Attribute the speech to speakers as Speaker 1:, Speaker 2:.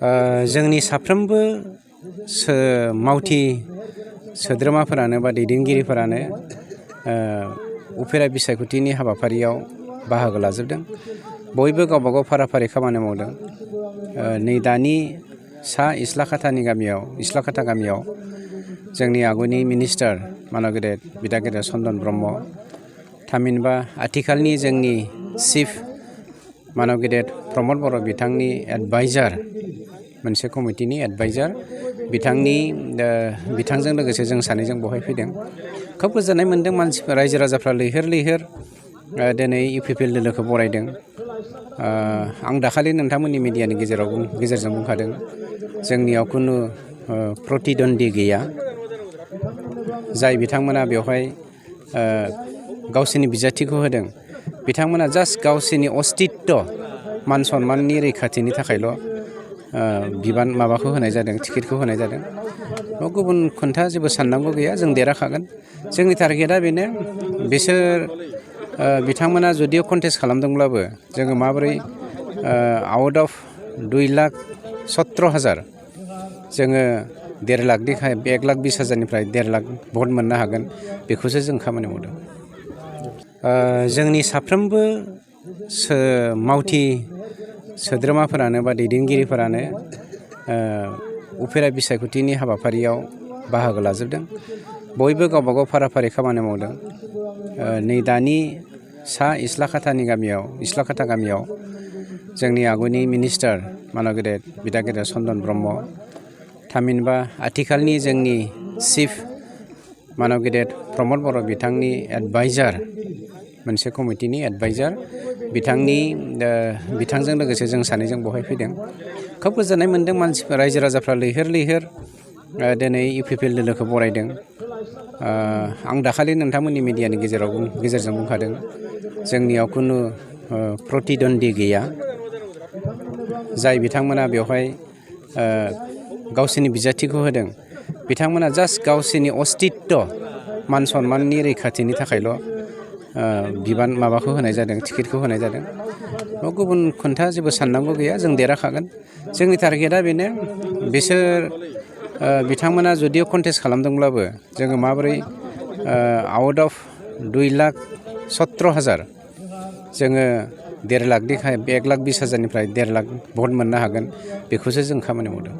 Speaker 1: जोंनि साफ्रोमबो मावथि सोद्रोमाफोरानो बा दैदेनगिरिफोरानो उफेरा बिसायख'थिनि हाबाफारियाव बाहागो लाजोबदों। बयबो गावबागाव फारा-फारि खामानि मावदों। नै दानि सा इस्लाखाथा गामियाव जोंनि आगुनि मिनिस्टार मानव गेदेर बिदा गेदेर चन्दन ब्रह्म, थामहिनबा आथिखालनि जोंनि चिफ मानव गेदेर प्रमद बर' बिथांनि एडभाइजार, मोनसे कमिटिनि एडभाइजार बिथांजों लोगोसे जों सानैजों बेवहाय फैदों। खोब गोजोननाय मोन्दों। मानसिफोर रायजो राजाफ्रा लैहोर दिनै UPPL दोलोखौ बरायदों। आं दाखालि नोंथांमोननि मिडियानि गेजेरजों बुंखादों, जोंनियाव खुनु प्रतिद्वन्दी गैया। जाय बिथांमोना बेवहाय गावसोरनि बिजाथिखौ होदों, बिथांमोना जास्ट गावसोरनि अस्तित्व मान सन्माननि रैखाथिनि थाखायल' माबाखौ होनाय जादों, टिकेटखौ होनाय जादों। गुबुन खोथा जेबो साननांगौ गैया। जों देरहाखागोन। जोंनि टारगेटआ बेनो, बिथांमोना जुदिअ कन्टेस्ट खालामदोंब्लाबो जोङो माबोरै आउट अफ 2,17,000 जोङो 1,20,000निफ्राय 1,50,000 भट मोननो हागोन, बेखौसो जों खामानि मावदों। जोंनि साफ्रोमबो मावथि सोद्रोमाफोरानो बा दैदेनगिरिफोरानो उफेरा बिसायख'थिनि हाबाफारियाव बाहागो लाजोबदों। बयबो गावबागाव फारा-फारि खामानि मावदों। नै दानि सा इस्लाखाथा गामियाव जोंनि आगुनि मिनिस्टार मानव गेदेर बिदा गेदेर चन्दन ब्रह्म, थामहिनबा आथिखालनि जोंनि चिफ मानव गेदेर प्रमद बर' बिथांनि एडभाइजार, मोनसे कमिटिनि एडभाइजार बिथांजों लोगोसे जों सानैजों बेवहाय फैदों। खोब गोजोननाय मोन्दों। मानसिफोर रायजो राजाफ्रा लैहोर दिनै UPPL दोलोखौ बरायदों। आं दाखालि नोंथांमोननि मिडियानि गेजेरजों बुंखादों, जोंनियाव खुनु प्रतिद्वन्दी गैया। जाय बिथांमोना बेवहाय गावसोरनि बिजाथिखौ होदों, बिथांमोना जास्ट गावसोरनि अस्तित्व मान सन्माननि रैखाथिनि थाखायल' माबाखौ होनाय जादों, टिकेटखौ होनाय जादों। गुबुन खोथा जेबो साननांगौ गैया। जों देरहाखागोन। जोंनि टारगेटआ बेनो, बिथांमोना जुदिअ कन्टेस्ट खालामदोंब्लाबो जोङो माबोरै आउट अफ 2,17,000 जोङो 1,20,000निफ्राय 1,50,000 भट मोननो हागोन, बेखौसो जों खामानि मावदों।